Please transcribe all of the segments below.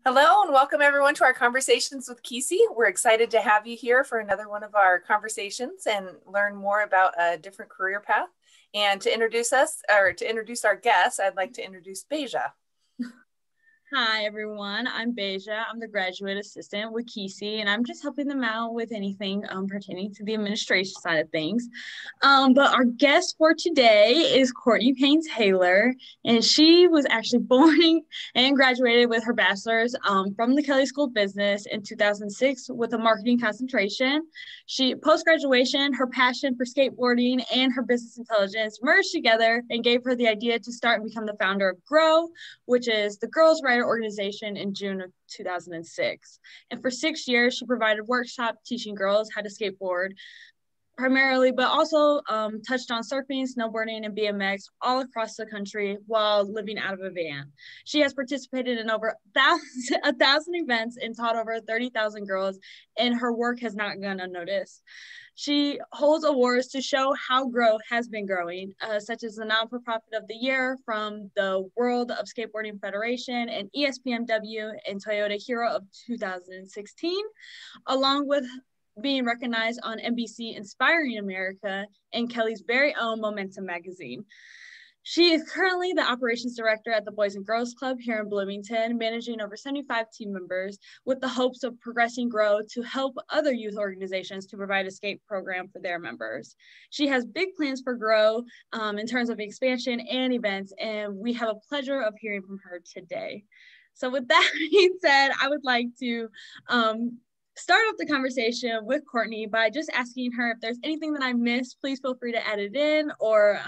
Hello and welcome everyone to our Conversations with KISI. We're excited to have you here for another one of our conversations and learn more about a different career path. And to introduce us, or to introduce our guests, I'd like to introduce Beja. Hi, everyone. I'm Beja. I'm the graduate assistant with KISI, and I'm just helping them out with anything pertaining to the administration side of things. But our guest for today is Courtney Payne-Taylor, and she was actually born and graduated with her bachelor's from the Kelley School of Business in 2006 with a marketing concentration. Post-graduation, her passion for skateboarding and her business intelligence merged together and gave her the idea to start and become the founder of GROW, which is the Girls Writer Organization, in June of 2006. And for 6 years, she provided workshops teaching girls how to skateboard primarily, but also touched on surfing, snowboarding, and BMX all across the country while living out of a van. She has participated in over 1,000 events and taught over 30,000 girls, and her work has not gone unnoticed. She holds awards to show how GROW has been growing, such as the Non-For-Profit of the Year from the World of Skateboarding Federation and ESPMW and Toyota Hero of 2016, along with being recognized on NBC Inspiring America and Kelley's very own Momentum magazine. She is currently the operations director at the Boys and Girls Club here in Bloomington, managing over 75 team members with the hopes of progressing GROW to help other youth organizations to provide a skate program for their members. She has big plans for GROW in terms of expansion and events, and we have a pleasure of hearing from her today. So with that being said, I would like to start off the conversation with Courtney by just asking her if there's anything that I missed. Please feel free to add it in or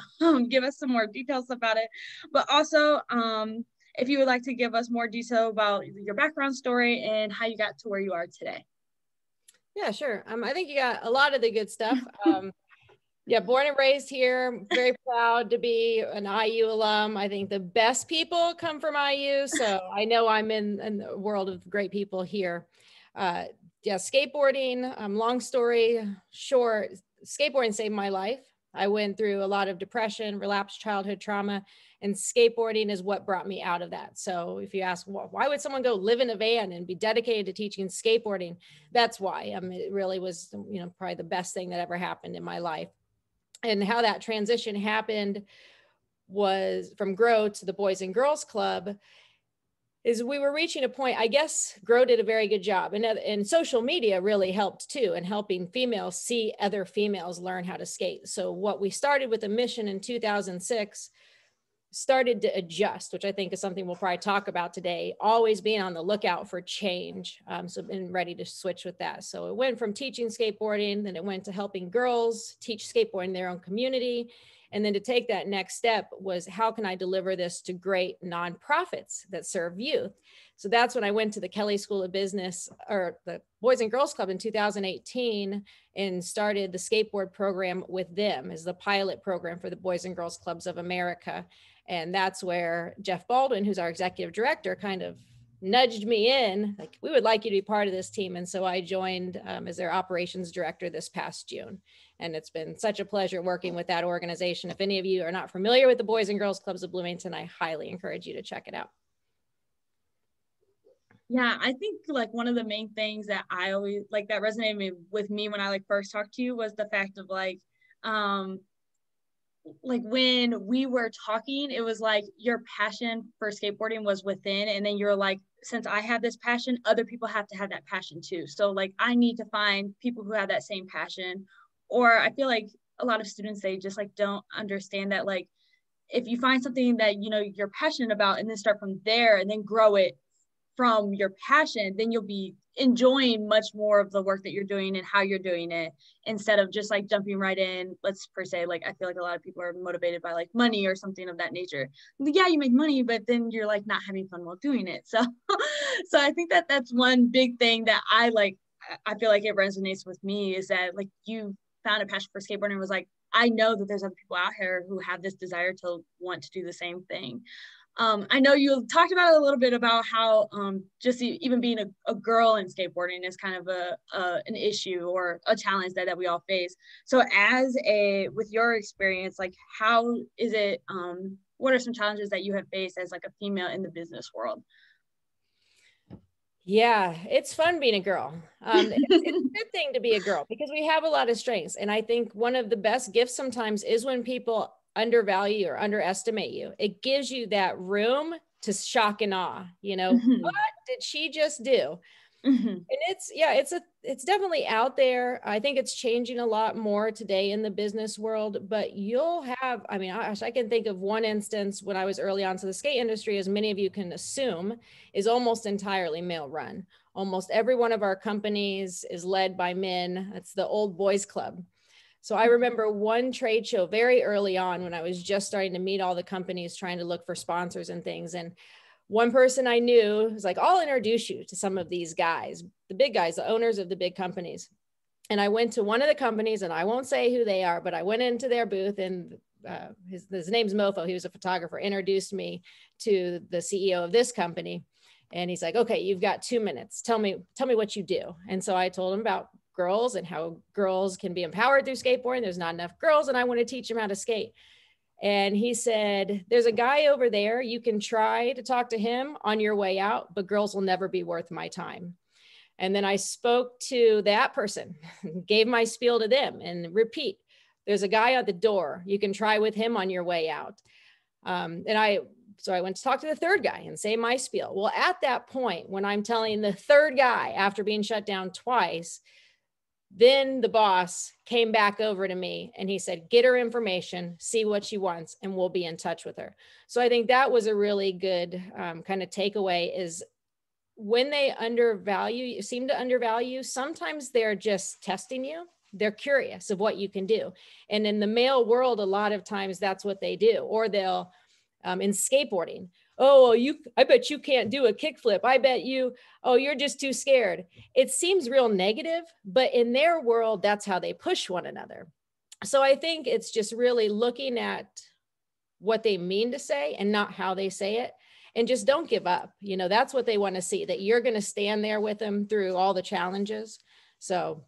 give us some more details about it. But also, if you would like to give us more detail about your background story and how you got to where you are today. Yeah, sure. I think you got a lot of the good stuff. Yeah, born and raised here. Very proud to be an IU alum. I think the best people come from IU, so I know I'm in the world of great people here. Yeah, skateboarding, long story short, skateboarding saved my life. I went through a lot of depression, relapsed childhood trauma, and skateboarding is what brought me out of that. So if you ask, why would someone go live in a van and be dedicated to teaching skateboarding? That's why. It really was, probably the best thing that ever happened in my life. And how that transition happened was from GROW to the Boys and Girls Club. Is we were reaching a point, I guess GROW did a very good job, and social media really helped too, in helping females see other females learn how to skate. So what we started with a mission in 2006 started to adjust, which I think is something we'll probably talk about today, always being on the lookout for change. So been ready to switch with that. So it went from teaching skateboarding, then it went to helping girls teach skateboarding in their own community. And then to take that next step was, how can I deliver this to great nonprofits that serve youth? So that's when I went to the Kelley School of Business, or the Boys and Girls Club, in 2018 and started the skateboard program with them as the pilot program for the Boys and Girls Clubs of America. And that's where Jeff Baldwin, who's our executive director, kind of nudged me in, like, we would like you to be part of this team. And so I joined as their operations director this past June. And it's been such a pleasure working with that organization. If any of you are not familiar with the Boys and Girls Clubs of Bloomington, I highly encourage you to check it out. Yeah, I think like one of the main things that I always like that resonated with me when I first talked to you was the fact of when we were talking, it was like your passion for skateboarding was within, and then you're like, since I have this passion, other people have to have that passion too. So like I need to find people who have that same passion. Or I feel like a lot of students, they just like don't understand that, like, if you find something that you're passionate about and then start from there and then grow it from your passion, then you'll be enjoying much more of the work that you're doing and how you're doing it, instead of just like jumping right in. Let's per se, like, I feel like a lot of people are motivated by like money or something of that nature. Yeah, you make money, but then you're like not having fun while doing it. So so I think that that's one big thing that I feel like it resonates with me, is that like you found a passion for skateboarding and was like, I know that there's other people out here who have this desire to want to do the same thing. I know you talked about it a little bit about how just even being a girl in skateboarding is kind of an issue or a challenge that we all face. So with your experience, like, how is it, what are some challenges that you have faced as like a female in the business world? Yeah, it's fun being a girl. It's a good thing to be a girl because we have a lot of strengths. And I think one of the best gifts sometimes is when people undervalue or underestimate you. It gives you that room to shock and awe, what did she just do? And it's definitely out there. I think it's changing a lot more today in the business world, but you'll have, I mean, gosh, I can think of one instance when I was early on. So the skate industry, as many of you can assume, is almost entirely male run. Almost every one of our companies is led by men. It's the old boys club. So I remember one trade show very early on when I was just starting to meet all the companies trying to look for sponsors and things. And one person I knew was like, I'll introduce you to some of these guys, the big guys, the owners of the big companies. And I went to one of the companies, and I won't say who they are, but I went into their booth, and his name's Mofo. He was a photographer, introduced me to the CEO of this company. And he's like, okay, you've got 2 minutes. Tell me what you do. And so I told him about girls and how girls can be empowered through skateboarding. There's not enough girls, and I want to teach them how to skate. And he said, there's a guy over there. You can try to talk to him on your way out, but girls will never be worth my time. And then I spoke to that person, gave my spiel to them, and repeat, there's a guy at the door. You can try with him on your way out. So I went to talk to the third guy and say my spiel. Well, at that point, when I'm telling the third guy after being shut down twice, then the boss came back over to me and he said, get her information, see what she wants, and we'll be in touch with her. So I think that was a really good kind of takeaway, is when they seem to undervalue, sometimes they're just testing you. They're curious of what you can do. And in the male world, a lot of times that's what they do. Or they'll, in skateboarding, I bet you can't do a kickflip. I bet you're just too scared. It seems real negative, but in their world, that's how they push one another. So I think it's just really looking at what they mean to say and not how they say it. And just don't give up. That's what they want to see, that you're going to stand there with them through all the challenges. So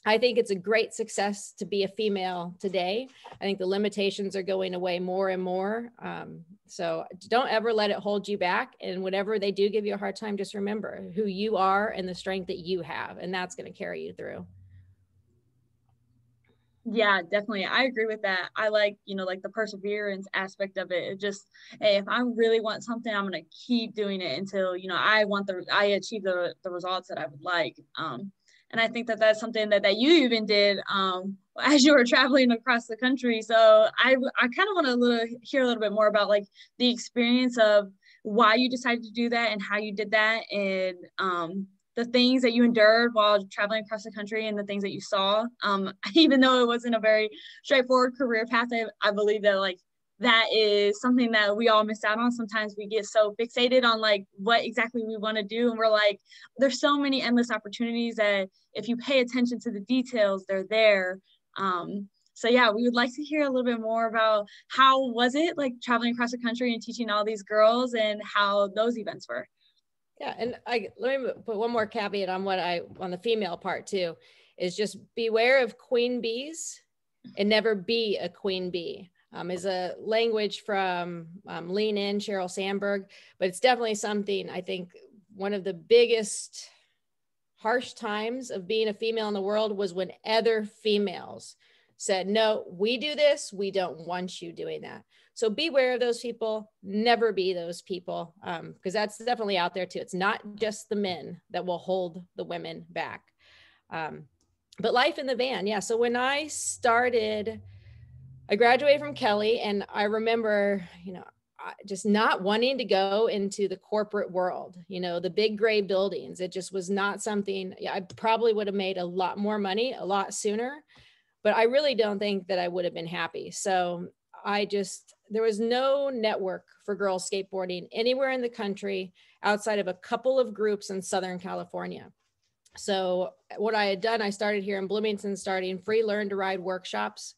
I think it's a great success to be a female today. I think the limitations are going away more and more. So don't ever let it hold you back. And whatever they do give you a hard time, just remember who you are and the strength that you have, and that's going to carry you through. Yeah, definitely. I agree with that. I like, like the perseverance aspect of it. It just, hey, if I really want something, I'm going to keep doing it until, I achieve the results that I would like. And I think that that's something that you even did as you were traveling across the country. So I kind of want to hear a little bit more about like the experience of why you decided to do that and how you did that, and the things that you endured while traveling across the country and the things that you saw. Even though it wasn't a very straightforward career path, I believe that like that is something that we all miss out on. Sometimes we get so fixated on like what exactly we want to do. And we're like, there's so many endless opportunities that if you pay attention to the details, they're there. So yeah, we would like to hear a little bit more about how was it like traveling across the country and teaching all these girls, and how those events were. Yeah, and let me put one more caveat on on the female part too, is just beware of queen bees and never be a queen bee. Is a language from Lean In, Sheryl Sandberg, but it's definitely something, I think one of the biggest harsh times of being a female in the world was when other females said, no, we do this, we don't want you doing that. So beware of those people, never be those people, because that's definitely out there too. It's not just the men that will hold the women back. But life in the van, yeah. So when I graduated from Kelly, and I remember, just not wanting to go into the corporate world, the big gray buildings. It just was not something, I probably would have made a lot more money a lot sooner, but I really don't think that I would have been happy. So there was no network for girls skateboarding anywhere in the country outside of a couple of groups in Southern California. So what I had done, I started here in Bloomington, starting free learn to ride workshops.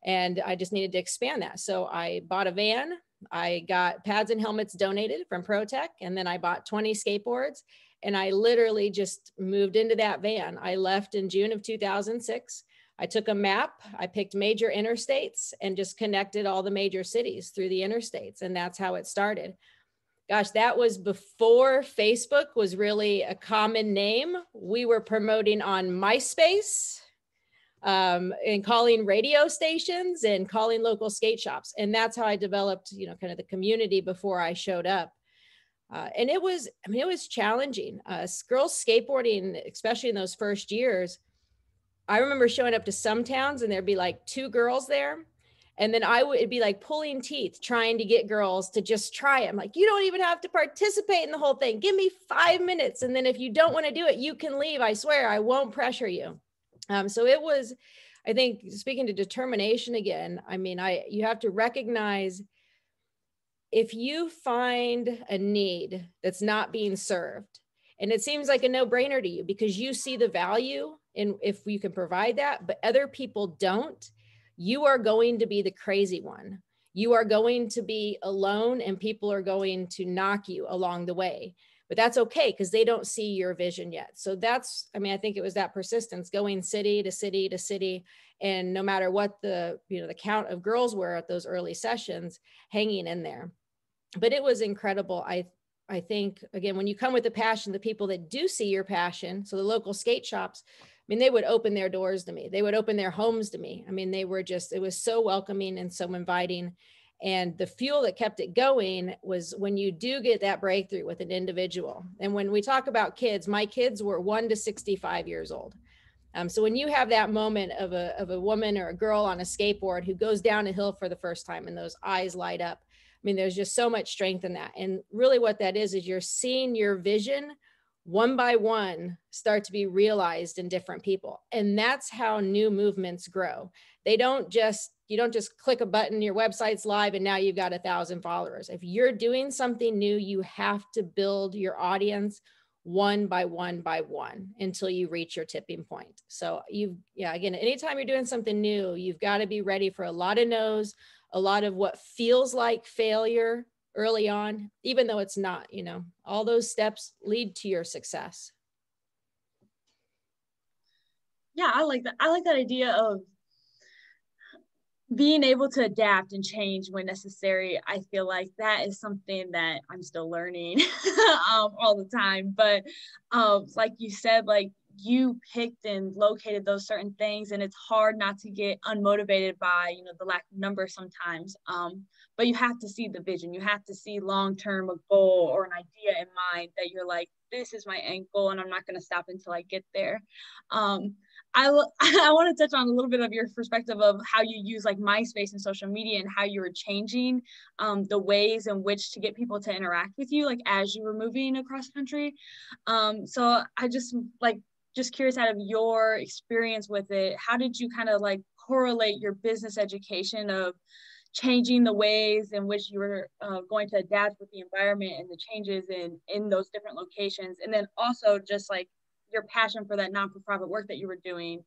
And I just needed to expand that. So I bought a van, I got pads and helmets donated from ProTech, and then I bought 20 skateboards, and I literally just moved into that van. I left in June of 2006. I took a map, I picked major interstates and just connected all the major cities through the interstates. And that's how it started. gosh, that was before Facebook was really a common name. We were promoting on MySpace, and calling radio stations and calling local skate shops. And that's how I developed, you know, kind of the community before I showed up. And it was, I mean, it was challenging. Girls skateboarding, especially in those first years, I remember showing up to some towns and there'd be like 2 girls there. And then it'd be like pulling teeth trying to get girls to just try it. I'm like, you don't even have to participate in the whole thing. Give me 5 minutes. And then if you don't want to do it, you can leave. I swear, I won't pressure you. So it was, I think, speaking to determination again, I mean, you have to recognize if you find a need that's not being served, and it seems like a no-brainer to you because you see the value in if you can provide that, but other people don't, you are going to be the crazy one. You are going to be alone and people are going to knock you along the way. But that's okay because they don't see your vision yet. So that's, I mean, I think it was that persistence going city to city to city. And no matter what the, you know, the count of girls were at those early sessions, hanging in there. But it was incredible. I think, again, when you come with a passion, the people that do see your passion, so the local skate shops, I mean, they would open their doors to me. They would open their homes to me. I mean, they were just, it was so welcoming and so inviting. And the fuel that kept it going was when you do get that breakthrough with an individual. And when we talk about kids, my kids were 1 to 65 years old. So when you have that moment of a woman or a girl on a skateboard who goes down a hill for the first time and those eyes light up, I mean, there's just so much strength in that. And really what that is you're seeing your vision one by one start to be realized in different people. And that's how new movements grow. You don't just click a button, your website's live, and now you've got 1,000 followers. If you're doing something new, you have to build your audience one by one by one until you reach your tipping point. So again, anytime you're doing something new, you've got to be ready for a lot of no's, a lot of what feels like failure early on, even though it's not, you know, all those steps lead to your success. Yeah, I like that. I like that idea of being able to adapt and change when necessary. I feel like that is something that I'm still learning all the time. But like you said, like you picked and located those certain things, and it's hard not to get unmotivated by, you know, the lack of numbers sometimes. But you have to see the vision. You have to see long-term a goal or an idea in mind that you're like, this is my end goal, and I'm not going to stop until I get there. I want to touch on a little bit of your perspective of how you use like MySpace and social media and how you were changing the ways in which to get people to interact with you, like as you were moving across the country. So I just curious, out of your experience with it, how did you kind of like correlate your business education of changing the ways in which you were going to adapt with the environment and the changes in those different locations, and then also just like your passion for that non-for-profit work that you were doing?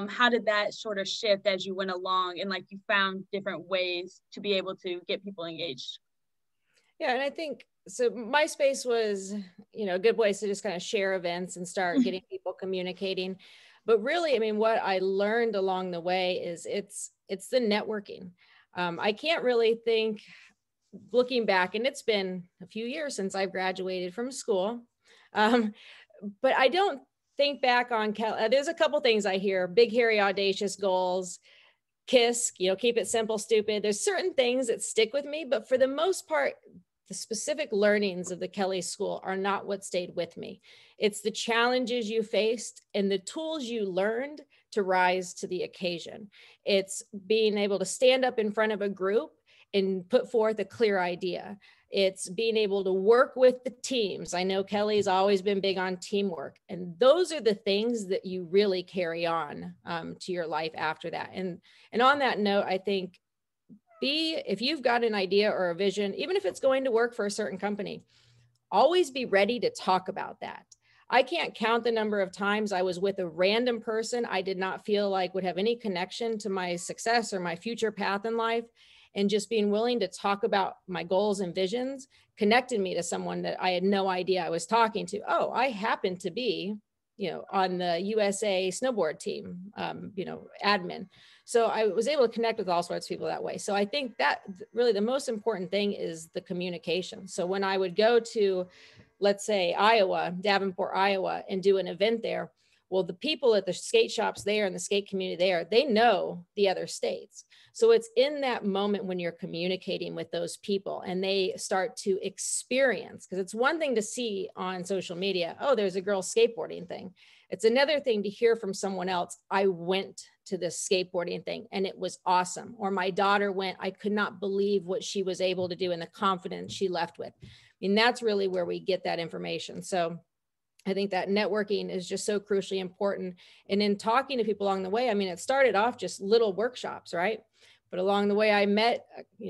How did that sort of shift as you went along and like you found different ways to be able to get people engaged? Yeah, and I think so MySpace was, you know, a good place to just kind of share events and start getting people communicating. But really, I mean, what I learned along the way is it's the networking. I can't really think, looking back, and it's been a few years since I've graduated from school, but I don't think back on, there's a couple things I hear: big, hairy, audacious goals, KISS, you know, keep it simple, stupid. There's certain things that stick with me, but for the most part, the specific learnings of the Kelly School are not what stayed with me. It's the challenges you faced and the tools you learned to rise to the occasion. It's being able to stand up in front of a group and put forth a clear idea. It's being able to work with the teams. I know Kelly's always been big on teamwork, and those are the things that you really carry on to your life after that. And on that note, I think if you've got an idea or a vision, even if it's going to work for a certain company, always be ready to talk about that. I can't count the number of times I was with a random person I did not feel like would have any connection to my success or my future path in life. And just being willing to talk about my goals and visions connected me to someone that I had no idea I was talking to. Oh, I happen to be on the USA snowboard team, admin. So I was able to connect with all sorts of people that way. So I think that really the most important thing is the communication. So when I would go to, let's say, Davenport, Iowa, and do an event there, well, the people at the skate shops there and the skate community there, they know the other states. So it's in that moment when you're communicating with those people and they start to experience, because it's one thing to see on social media, oh, there's a girl skateboarding thing. It's another thing to hear from someone else, I went to this skateboarding thing and it was awesome. Or my daughter went, I could not believe what she was able to do and the confidence she left with. I mean, that's really where we get that information. So I think that networking is just so crucially important. And in talking to people along the way, I mean, it started off just little workshops, right? But along the way, I met,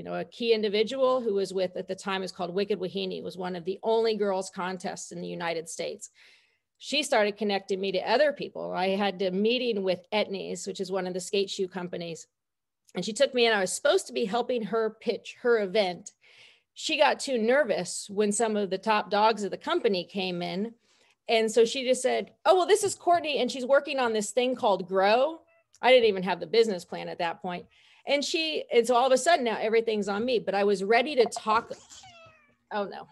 a key individual who was with, at the time, is called Wicked Wahine, was one of the only girls contests in the United States. She started connecting me to other people. I had a meeting with Etnies, which is one of the skate shoe companies. And she took me in. I was supposed to be helping her pitch her event. She got too nervous when some of the top dogs of the company came in. And so she just said, oh, well, this is Courtney and she's working on this thing called Grow. I didn't even have the business plan at that point. And so all of a sudden now everything's on me, but I was ready to talk. Oh no,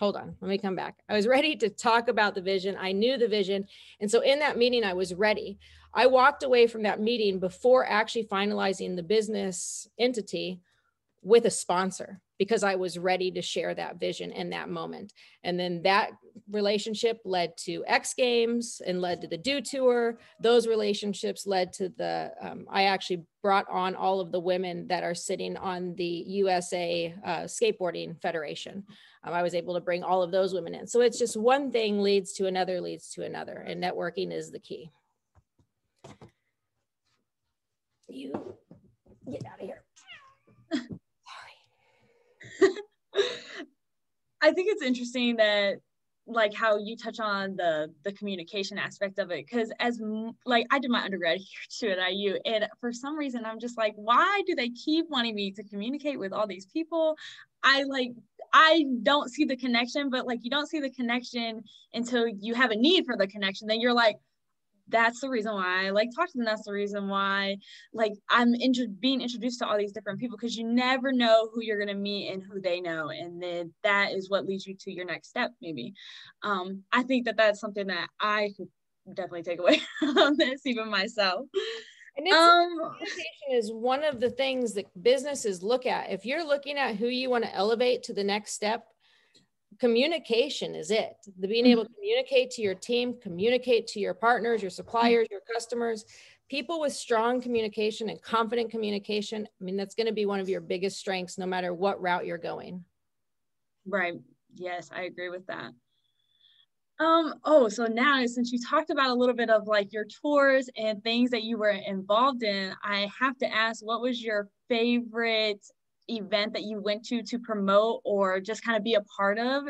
hold on, let me come back. I was ready to talk about the vision. I knew the vision. And so in that meeting, I was ready. I walked away from that meeting before actually finalizing the business entity with a sponsor, because I was ready to share that vision in that moment. And then that relationship led to X Games and led to the Do Tour. Those relationships led to I actually brought on all of the women that are sitting on the USA Skateboarding Federation. I was able to bring all of those women in. So it's just one thing leads to another, and networking is the key. You get out of here. I think it's interesting that like how you touch on the communication aspect of it, because I did my undergrad here too at IU, and for some reason I'm just like, why do they keep wanting me to communicate with all these people? I don't see the connection, but like you don't see the connection until you have a need for the connection. Then you're like, that's the reason why I like talk to them. That's the reason why like I'm being introduced to all these different people, because you never know who you're going to meet and who they know. And then that is what leads you to your next step, maybe. I think that that's something that I could definitely take away from this, even myself. And communication is one of the things that businesses look at. If you're looking at who you want to elevate to the next step, communication is it. The being able to communicate to your team, communicate to your partners, your suppliers, your customers, people with strong communication and confident communication. I mean, that's going to be one of your biggest strengths, no matter what route you're going. Right. Yes, I agree with that. So now, since you talked about a little bit of like your tours and things that you were involved in, I have to ask, what was your favorite event that you went to promote or just kind of be a part of,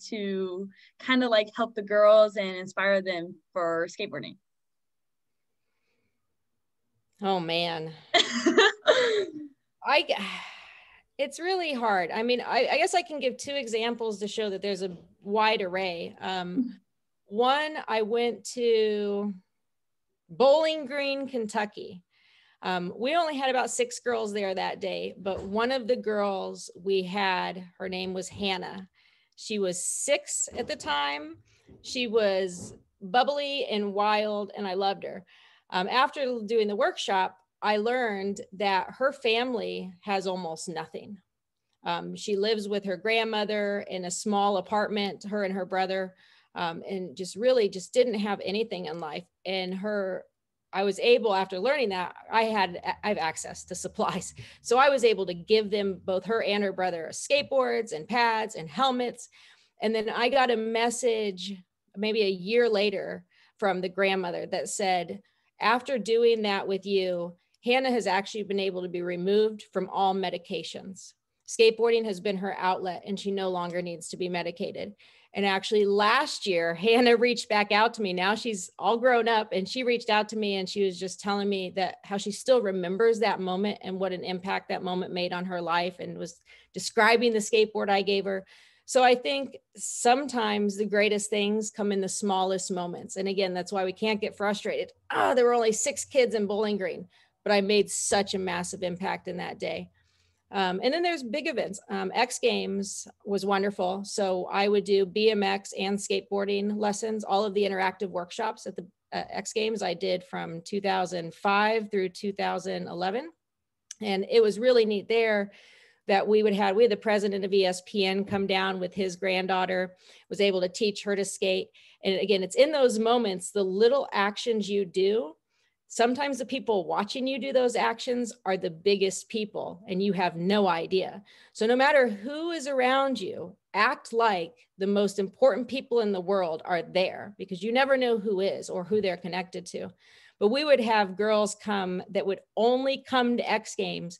to kind of like help the girls and inspire them for skateboarding? Oh man. It's really hard. I mean, I guess I can give two examples to show that there's a wide array. One, I went to Bowling Green, Kentucky. We only had about 6 girls there that day, but one of the girls we had, her name was Hannah. She was 6 at the time. She was bubbly and wild, and I loved her. After doing the workshop, I learned that her family has almost nothing. She lives with her grandmother in a small apartment, her and her brother, and just really just didn't have anything in life. And I was able, after learning that, I have access to supplies. So I was able to give them, both her and her brother, skateboards and pads and helmets. And then I got a message maybe a year later from the grandmother that said, after doing that with you, Hannah has actually been able to be removed from all medications. Skateboarding has been her outlet and she no longer needs to be medicated. And actually last year, Hannah reached back out to me. Now she's all grown up, and she reached out to me and she was just telling me that how she still remembers that moment and what an impact that moment made on her life, and was describing the skateboard I gave her. So I think sometimes the greatest things come in the smallest moments. And again, that's why we can't get frustrated. There were only 6 kids in Bowling Green, but I made such a massive impact in that day. And then there's big events. X Games was wonderful. So I would do BMX and skateboarding lessons, all of the interactive workshops at the X Games I did from 2005 through 2011. And it was really neat there that we had the president of ESPN come down with his granddaughter, was able to teach her to skate. And again, it's in those moments, the little actions you do. Sometimes the people watching you do those actions are the biggest people and you have no idea. So no matter who is around you, act like the most important people in the world are there, because you never know who is or who they're connected to. But we would have girls come that would only come to X Games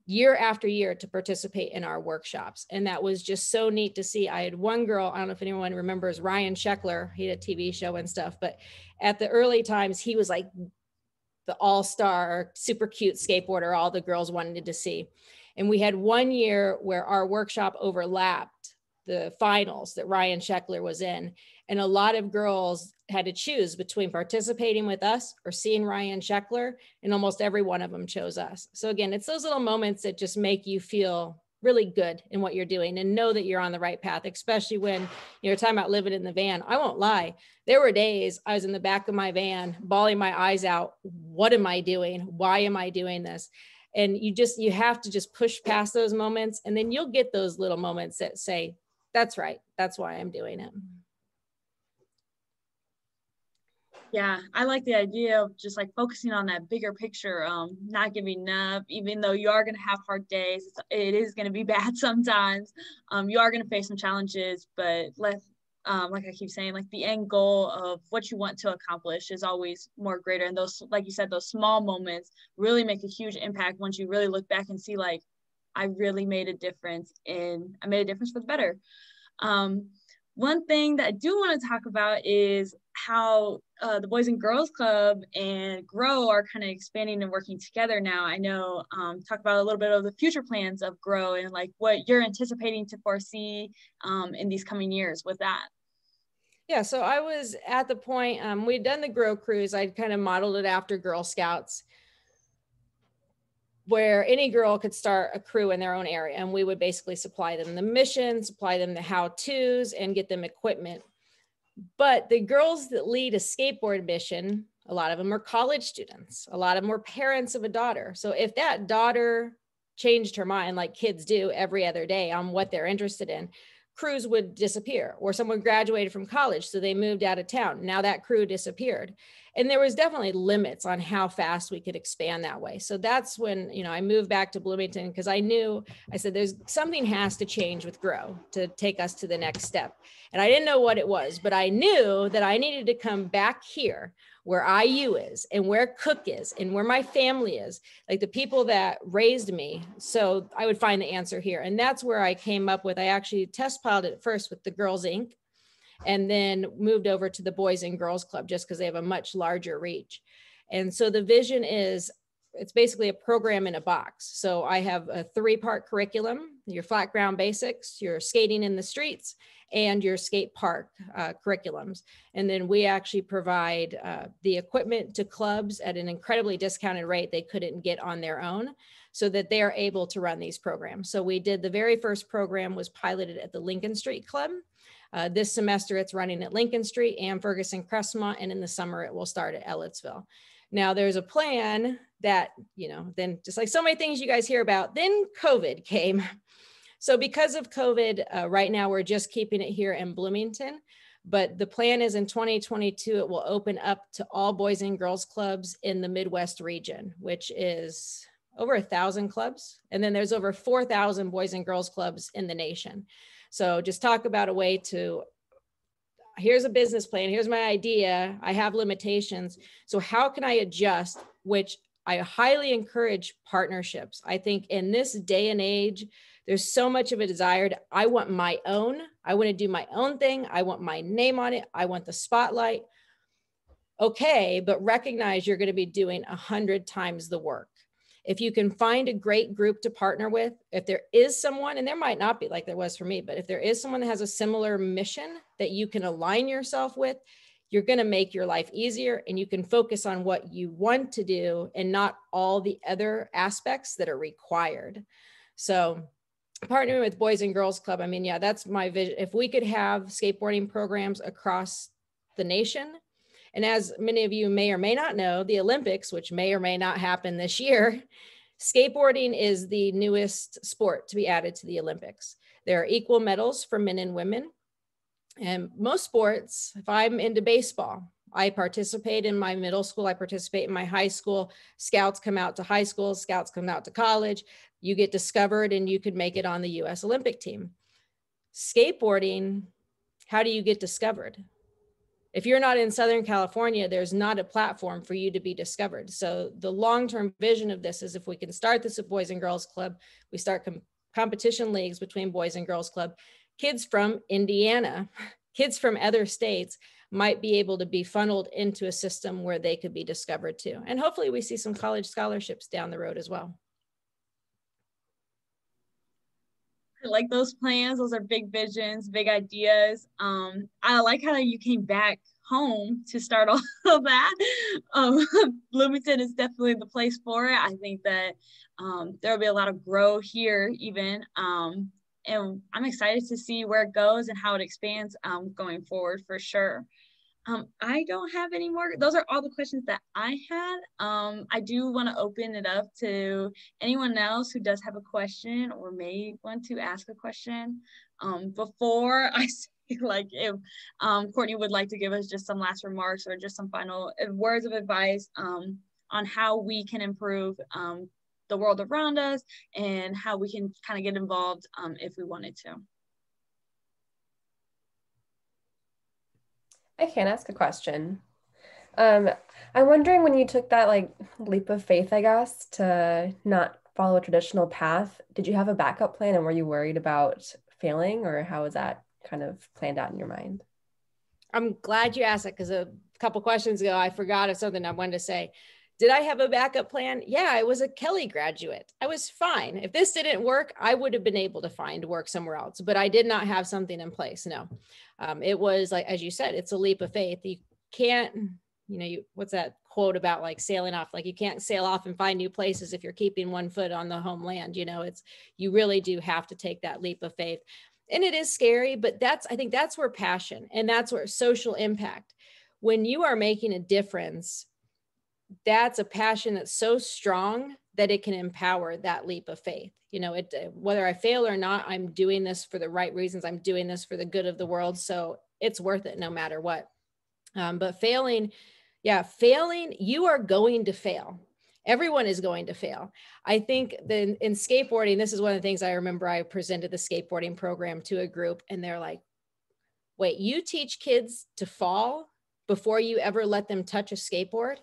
year after year to participate in our workshops. And that was just so neat to see. I had one girl, I don't know if anyone remembers Ryan Sheckler, he had a TV show and stuff, but at the early times, he was like the all-star, super cute skateboarder all the girls wanted to see. And we had one year where our workshop overlapped the finals that Ryan Sheckler was in. And a lot of girls had to choose between participating with us or seeing Ryan Sheckler, and almost every one of them chose us. So again, it's those little moments that just make you feel really good in what you're doing and know that you're on the right path, especially when you're talking about living in the van. I won't lie. There were days I was in the back of my van, bawling my eyes out. What am I doing? Why am I doing this? And you have to just push past those moments, and then you'll get those little moments that say, that's right. That's why I'm doing it. Yeah, I like the idea of just like focusing on that bigger picture, not giving up, even though you are going to have hard days. It is going to be bad sometimes. You are going to face some challenges, but like I keep saying, like the end goal of what you want to accomplish is always more greater. And those, like you said, those small moments really make a huge impact once you really look back and see, like, I really made a difference, and I made a difference for the better. One thing that I do want to talk about is how the Boys and Girls Club and GROW are kind of expanding and working together now. I know, talk about a little bit of the future plans of GROW and like what you're anticipating to foresee in these coming years with that. Yeah, so I was at the point, we'd done the GROW cruise. I'd kind of modeled it after Girl Scouts, where any girl could start a crew in their own area. And we would basically supply them the mission, supply them the how-tos, and get them equipment. But the girls that lead a skateboard mission, a lot of them are college students. A lot of them were parents of a daughter. So if that daughter changed her mind, like kids do every other day on what they're interested in, crews would disappear. Or someone graduated from college, so they moved out of town. Now that crew disappeared. And there was definitely limits on how fast we could expand that way. So that's when, I moved back to Bloomington, because I said, there's something has to change with GROW to take us to the next step. And I didn't know what it was, but I knew that I needed to come back here where IU is and where Cook is and where my family is, like the people that raised me. So I would find the answer here. And that's where I came up with, I actually test piloted it first with the Girls Inc. and then moved over to the Boys and Girls Club just because they have a much larger reach. And so the vision is, it's basically a program in a box. So I have a 3-part curriculum, your flat ground basics, your skating in the streets, and your skate park curriculums. And then we actually provide the equipment to clubs at an incredibly discounted rate they couldn't get on their own, so that they're able to run these programs. So we did, the very first program was piloted at the Lincoln Street Club. This semester it's running at Lincoln Street and Ferguson Crestmont, and in the summer it will start at Ellettsville. Now there's a plan that, then just like so many things you guys hear about, then COVID came. So because of COVID, right now we're just keeping it here in Bloomington, but the plan is in 2022, it will open up to all Boys and Girls Clubs in the Midwest region, which is over 1,000 clubs. And then there's over 4,000 Boys and Girls Clubs in the nation. So just talk about a way to, here's a business plan, here's my idea, I have limitations. So how can I adjust, which I highly encourage partnerships. I think in this day and age, there's so much of a desire to, I want my own, I want to do my own thing. I want my name on it. I want the spotlight. Okay, but recognize you're going to be doing 100 times the work. If you can find a great group to partner with, if there is someone, and there might not be like there was for me, but if there is someone that has a similar mission that you can align yourself with, you're going to make your life easier, and you can focus on what you want to do and not all the other aspects that are required. So partnering with Boys and Girls Club, I mean, yeah, that's my vision. If we could have skateboarding programs across the nation, and as many of you may or may not know, the Olympics, which may or may not happen this year, skateboarding is the newest sport to be added to the Olympics. There are equal medals for men and women. And most sports, if I'm into baseball, I participate in my middle school, I participate in my high school. Scouts come out to high school, scouts come out to college. You get discovered and you could make it on the US Olympic team. Skateboarding, how do you get discovered? If you're not in Southern California, there's not a platform for you to be discovered. So the long-term vision of this is if we can start this at Boys and Girls Club, we start competition leagues between Boys and Girls Club, kids from Indiana, kids from other states might be able to be funneled into a system where they could be discovered too. And hopefully we see some college scholarships down the road as well. I like those plans. Those are big visions, big ideas. I like how you came back home to start all of that. Bloomington is definitely the place for it. I think that there'll be a lot of growth here even. And I'm excited to see where it goes and how it expands going forward for sure. I don't have any more. Those are all the questions that I had. I do want to open it up to anyone else who does have a question or may want to ask a question. Before I say, like, if Courtney would like to give us just some last remarks or just some final words of advice on how we can improve the world around us and how we can kind of get involved if we wanted to. I can ask a question. I'm wondering, when you took that like leap of faith, I guess, to not follow a traditional path, did you have a backup plan, and were you worried about failing, or how was that kind of planned out in your mind? I'm glad you asked it, because a couple questions ago, I forgot of something I wanted to say. Did I have a backup plan? Yeah, I was a Kelly graduate. I was fine. If this didn't work, I would have been able to find work somewhere else, but I did not have something in place. No, it was like, as you said, it's a leap of faith. You can't, what's that quote about like sailing off? Like you can't sail off and find new places if you're keeping one foot on the homeland. You really do have to take that leap of faith. And it is scary, but I think that's where passion, and that's where social impact, when you are making a difference, that's a passion that's so strong that it can empower that leap of faith. Whether I fail or not, I'm doing this for the right reasons. I'm doing this for the good of the world. So it's worth it no matter what. But failing, you are going to fail. Everyone is going to fail. I think that in skateboarding, this is one of the things I remember. I presented the skateboarding program to a group, and they're like, wait, you teach kids to fall before you ever let them touch a skateboard?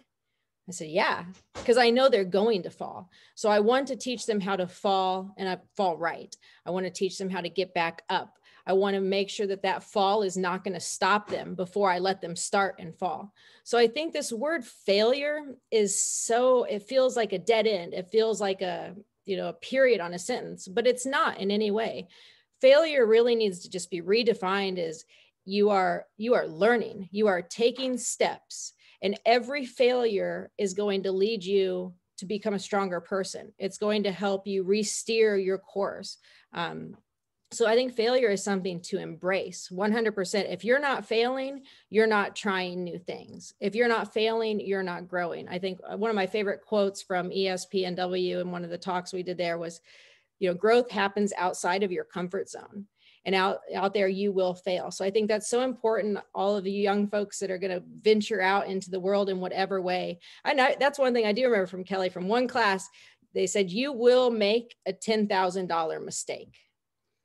I said, yeah, because I know they're going to fall. So I want to teach them how to fall, and fall right. I want to teach them how to get back up. I want to make sure that fall is not going to stop them before I let them start and fall. So I think this word failure it feels like a dead end. It feels like a period on a sentence, but it's not in any way. Failure really needs to just be redefined as you are learning, you are taking steps. And every failure is going to lead you to become a stronger person. It's going to help you re-steer your course. So I think failure is something to embrace 100%. If you're not failing, you're not trying new things. If you're not failing, you're not growing. I think one of my favorite quotes from ESPNW in one of the talks we did there was, growth happens outside of your comfort zone. And out there, you will fail. So I think that's so important. All of the young folks that are going to venture out into the world in whatever way. That's one thing I do remember from Kelly, from one class. They said, you will make a $10,000 mistake.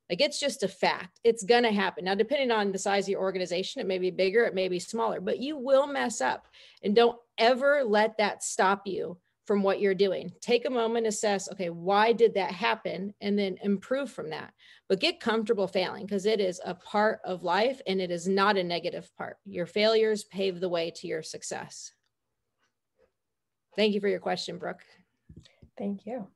Like, it's just a fact. It's going to happen. Now, depending on the size of your organization, it may be bigger, it may be smaller, but you will mess up. And don't ever let that stop you from what you're doing. Take a moment, assess, okay, why did that happen? And then improve from that. But get comfortable failing, because it is a part of life, and it is not a negative part. Your failures pave the way to your success. Thank you for your question, Brooke. Thank you.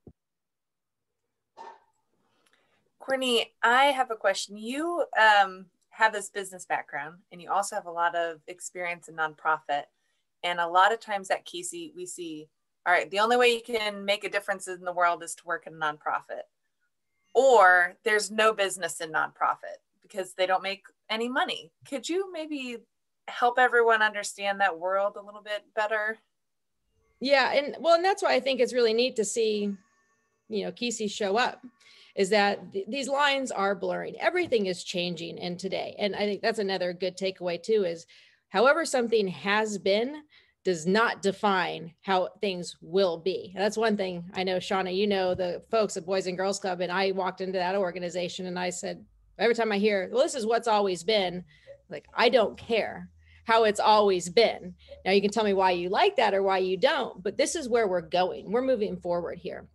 Courtney, I have a question. You have this business background, and you also have a lot of experience in nonprofit. And a lot of times at KISI, we see, all right, the only way you can make a difference in the world is to work in a nonprofit. Or there's no business in nonprofit because they don't make any money. Could you maybe help everyone understand that world a little bit better? Yeah, and that's why I think it's really neat to see, KISI show up, is that these lines are blurring. Everything is changing in today. And I think that's another good takeaway too, is however something has been does not define how things will be. And that's one thing I know, Shauna, the folks at Boys and Girls Club, and I walked into that organization and I said, every time I hear, well, this is what's always been, like, I don't care how it's always been. Now you can tell me why you like that or why you don't, but this is where we're going. We're moving forward here.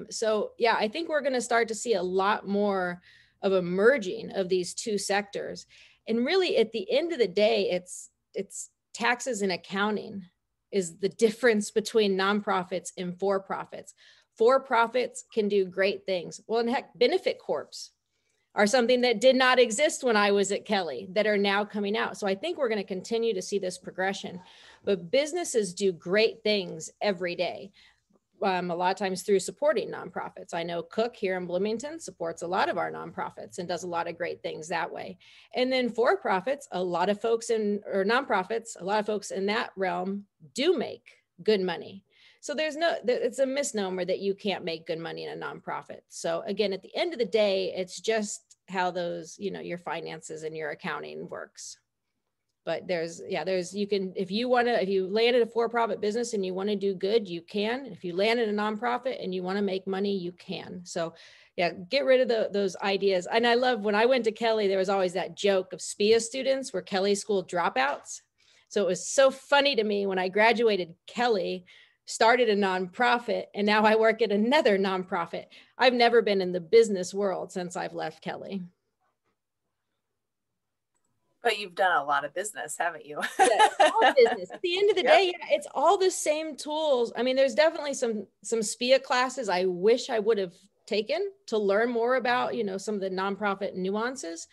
So yeah, I think we're going to start to see a lot more of a merging of these two sectors. And really at the end of the day, it's taxes and accounting is the difference between nonprofits and for-profits. For-profits can do great things. Well, and heck, benefit corps are something that did not exist when I was at Kelly that are now coming out. So I think we're going to continue to see this progression, but businesses do great things every day. A lot of times through supporting nonprofits. I know Cook here in Bloomington supports a lot of our nonprofits and does a lot of great things that way. And then for-profits, a lot of folks nonprofits, a lot of folks in that realm do make good money. So it's a misnomer that you can't make good money in a nonprofit. So again, at the end of the day, it's just how those, your finances and your accounting works. But if you landed a for-profit business and you want to do good, you can. If you landed a nonprofit and you want to make money, you can. So yeah, get rid of those ideas. And I love when I went to Kelly, there was always that joke of SPIA students were Kelly school dropouts. So it was so funny to me when I graduated Kelly, started a nonprofit, and now I work at another nonprofit. I've never been in the business world since I've left Kelly. But you've done a lot of business, haven't you? Yeah, all business. At the end of the day, yeah, it's all the same tools. I mean, there's definitely some SPIA classes I wish I would have taken to learn more about, some of the nonprofit nuances,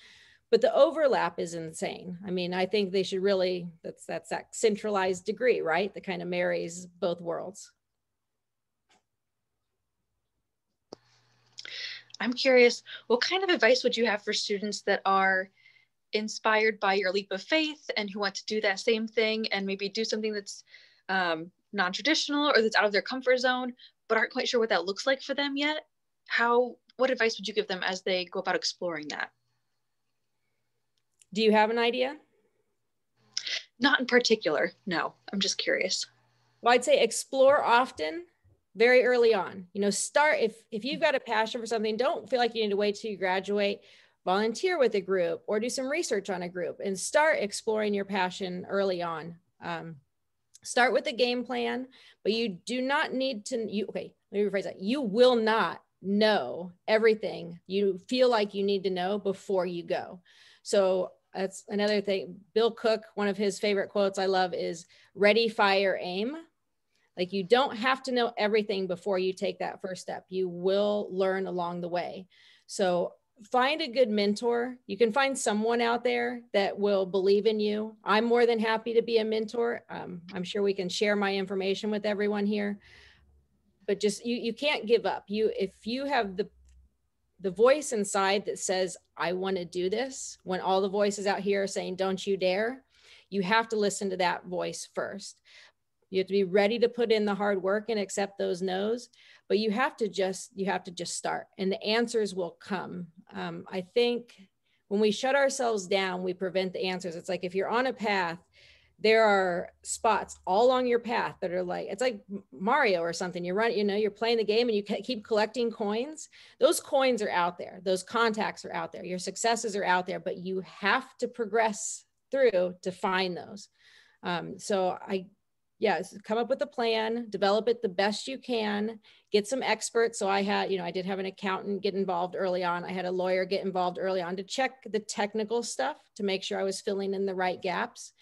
but the overlap is insane. I mean, I think they should really, that's that centralized degree, right? That kind of marries both worlds. I'm curious, what kind of advice would you have for students that are inspired by your leap of faith and who want to do that same thing and maybe do something that's non-traditional or that's out of their comfort zone, but aren't quite sure what that looks like for them yet? What advice would you give them as they go about exploring that? Do you have an idea? Not in particular, no. I'm just curious. Well, I'd say explore often, very early on. Start, if you've got a passion for something, don't feel like you need to wait till you graduate. Volunteer with a group or do some research on a group and start exploring your passion early on. Start with a game plan, but you do not need to, let me rephrase that. You will not know everything you feel like you need to know before you go. So that's another thing. Bill Cook, one of his favorite quotes I love is ready, fire, aim. Like you don't have to know everything before you take that first step. You will learn along the way. So find a good mentor. You can find someone out there that will believe in you. I'm more than happy to be a mentor. I'm sure we can share my information with everyone here, but just, you can't give up. If you have the voice inside that says, I want to do this, when all the voices out here are saying, don't you dare, you have to listen to that voice first. You have to be ready to put in the hard work and accept those no's, but you have to just start and the answers will come. I think when we shut ourselves down, we prevent the answers. It's like, if you're on a path, there are spots all along your path that are like, it's like Mario or something. You're running, you're playing the game and you keep collecting coins. Those coins are out there. Those contacts are out there. Your successes are out there, but you have to progress through to find those. Come up with a plan, develop it the best you can, get some experts. So I did have an accountant get involved early on. I had a lawyer get involved early on to check the technical stuff to make sure I was filling in the right gaps.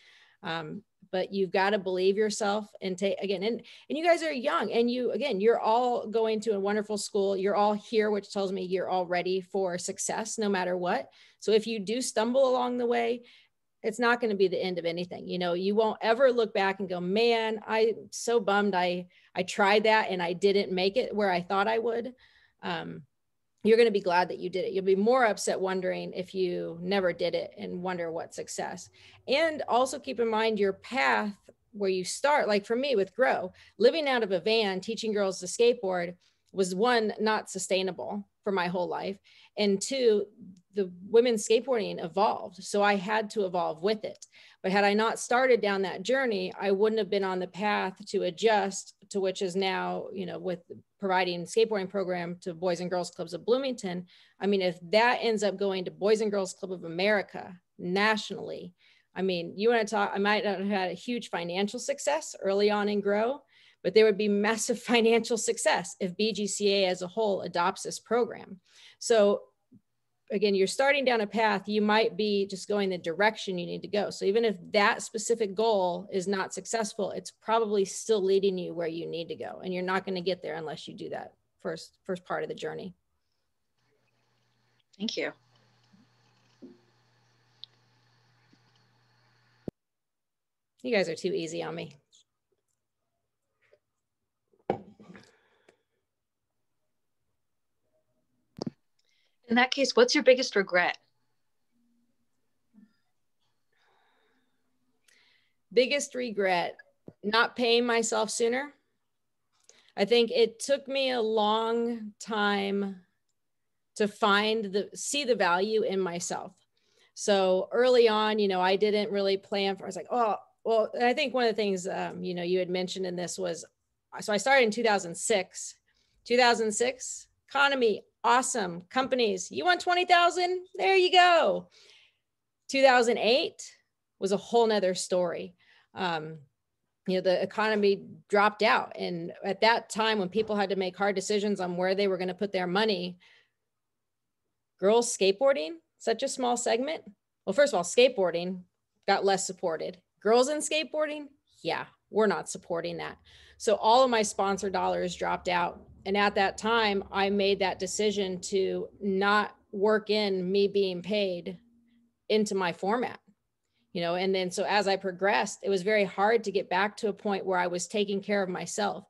but you've got to believe yourself and take again. And you guys are young, and you're all going to a wonderful school. You're all here, which tells me you're all ready for success no matter what. So if you do stumble along the way, it's not going to be the end of anything. You know, you won't ever look back and go, man, I'm so bummed. I tried that and I didn't make it where I thought I would. You're going to be glad that you did it. You'll be more upset wondering if you never did it and wonder what success. And also keep in mind your path where you start. Like for me with Grow, living out of a van, teaching girls to skateboard was, one, not sustainable for my whole life. And two, the women's skateboarding evolved. So I had to evolve with it. But had I not started down that journey, I wouldn't have been on the path to adjust to, which is now, you know, with providing skateboarding program to Boys and Girls Clubs of Bloomington. I mean, if that ends up going to Boys and Girls Club of America nationally, I mean, you want to talk, I might not have had a huge financial success early on in Grow, but there would be massive financial success if BGCA as a whole adopts this program. So again, you're starting down a path, you might be just going the direction you need to go. So even if that specific goal is not successful, it's probably still leading you where you need to go. And you're not going to get there unless you do that first part of the journey. Thank you. You guys are too easy on me. In that case, what's your biggest regret? Biggest regret, not paying myself sooner. I think it took me a long time to see the value in myself. So early on, you know, I didn't really plan for, I was like, oh, well, I think one of the things, you know, you had mentioned in this was, so I started in 2006, economy, awesome. Companies, you want 20,000? There you go. 2008 was a whole nother story. You know, the economy dropped out. And at that time, when people had to make hard decisions on where they were going to put their money, girls skateboarding, such a small segment. Well, first of all, skateboarding got less supported. Girls in skateboarding, yeah, we're not supporting that. So all of my sponsor dollars dropped out. And at that time, I made that decision to not work in me being paid into my format, you know, and then so as I progressed, it was very hard to get back to a point where I was taking care of myself.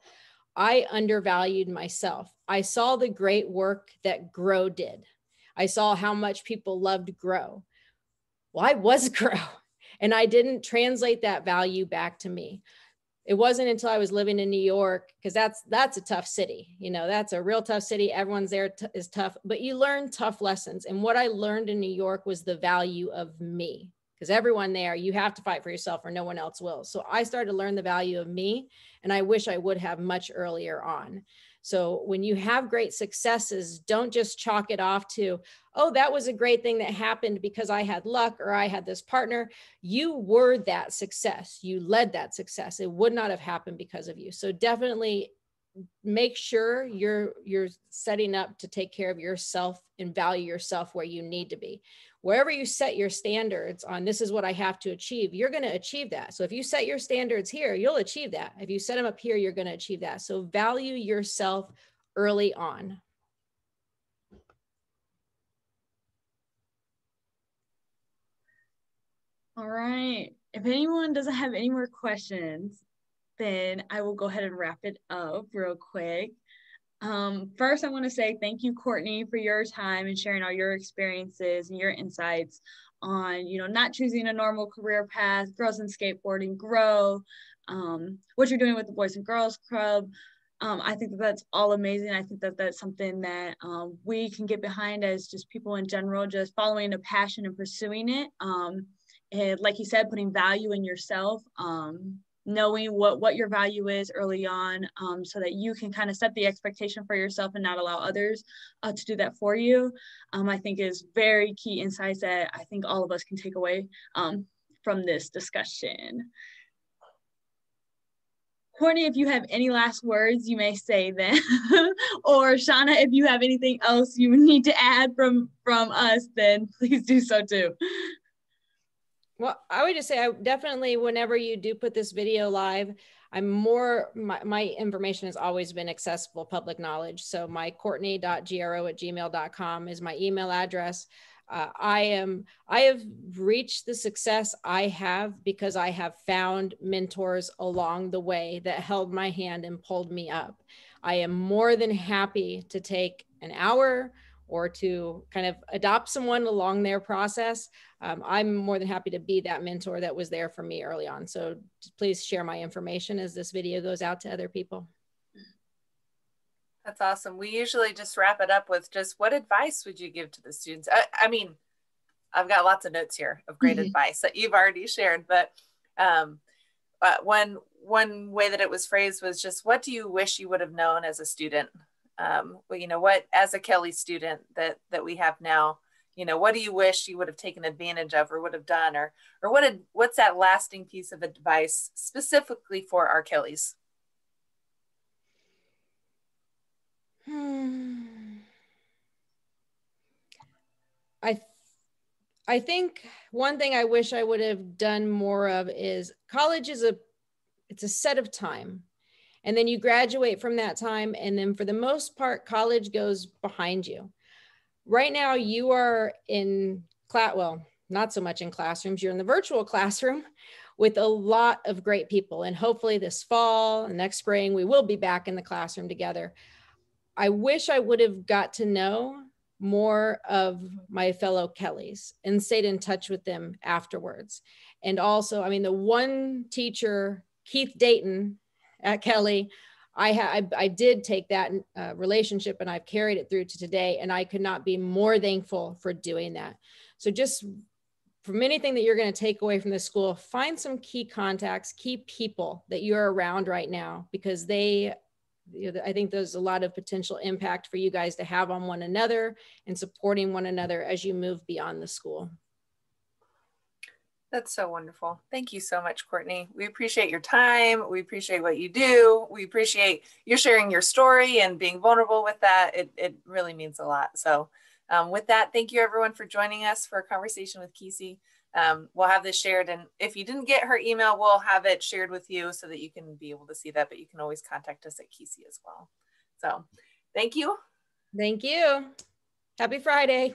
I undervalued myself. I saw the great work that Grow did. I saw how much people loved Grow. Well, I was Grow, and I didn't translate that value back to me. It wasn't until I was living in New York, because that's a tough city. You know, that's a real tough city. Everyone's there is tough, but you learn tough lessons. And what I learned in New York was the value of me, because everyone there, you have to fight for yourself or no one else will. So I started to learn the value of me, and I wish I would have much earlier on. So when you have great successes, don't just chalk it off to, oh, that was a great thing that happened because I had luck or I had this partner. You were that success. You led that success. It would not have happened because of you. So definitely make sure you're setting up to take care of yourself and value yourself where you need to be. Wherever you set your standards on, this is what I have to achieve, you're going to achieve that. So if you set your standards here, you'll achieve that. If you set them up here, you're going to achieve that. So value yourself early on. All right. If anyone doesn't have any more questions, then I will go ahead and wrap it up real quick. First, I want to say thank you, Courtney, for your time and sharing all your experiences and your insights on, you know, not choosing a normal career path, girls in skateboarding, Grow, what you're doing with the Boys and Girls Club. I think that that's all amazing. I think that that's something that we can get behind as just people in general, just following a passion and pursuing it. And like you said, putting value in yourself, knowing what your value is early on, so that you can kind of set the expectation for yourself and not allow others to do that for you, I think is very key insights that I think all of us can take away from this discussion. Courtney, if you have any last words, you may say them. Or Shauna, if you have anything else you need to add from us, then please do so too. Well, I would just say I definitely, whenever you do put this video live, my information has always been accessible, public knowledge. So my courtney.gro@gmail.com is my email address. I have reached the success I have because I have found mentors along the way that held my hand and pulled me up. I am more than happy to take an hour or to kind of adopt someone along their process. I'm more than happy to be that mentor that was there for me early on. So please share my information as this video goes out to other people. That's awesome. We usually just wrap it up with just what advice would you give to the students? I mean, I've got lots of notes here of great advice that you've already shared, but one way that it was phrased was just, what do you wish you would have known as a student? Well, you know, what, as a Kelly student that we have now, you know, what do you wish you would have taken advantage of or would have done, or what's that lasting piece of advice specifically for our Kellys? I think one thing I wish I would have done more of is college is it's a set of time. And then you graduate from that time. And then for the most part, college goes behind you. Right now you are in well, not so much in classrooms. You're in the virtual classroom with a lot of great people. And hopefully this fall and next spring, we will be back in the classroom together. I wish I would have got to know more of my fellow Kellys and stayed in touch with them afterwards. And also, I mean, the one teacher, Keith Dayton at Kelly, I did take that relationship and I've carried it through to today. And I could not be more thankful for doing that. So just from anything that you're going to take away from this school, find some key contacts, key people that you're around right now, because I think there's a lot of potential impact for you guys to have on one another and supporting one another as you move beyond the school. That's so wonderful. Thank you so much, Courtney. We appreciate your time. We appreciate what you do. We appreciate you sharing your story and being vulnerable with that. It really means a lot. So with that, thank you everyone for joining us for a conversation with KISI. We'll have this shared, and if you didn't get her email, we'll have it shared with you so that you can be able to see that, but you can always contact us at KISI as well. So thank you. Thank you. Happy Friday.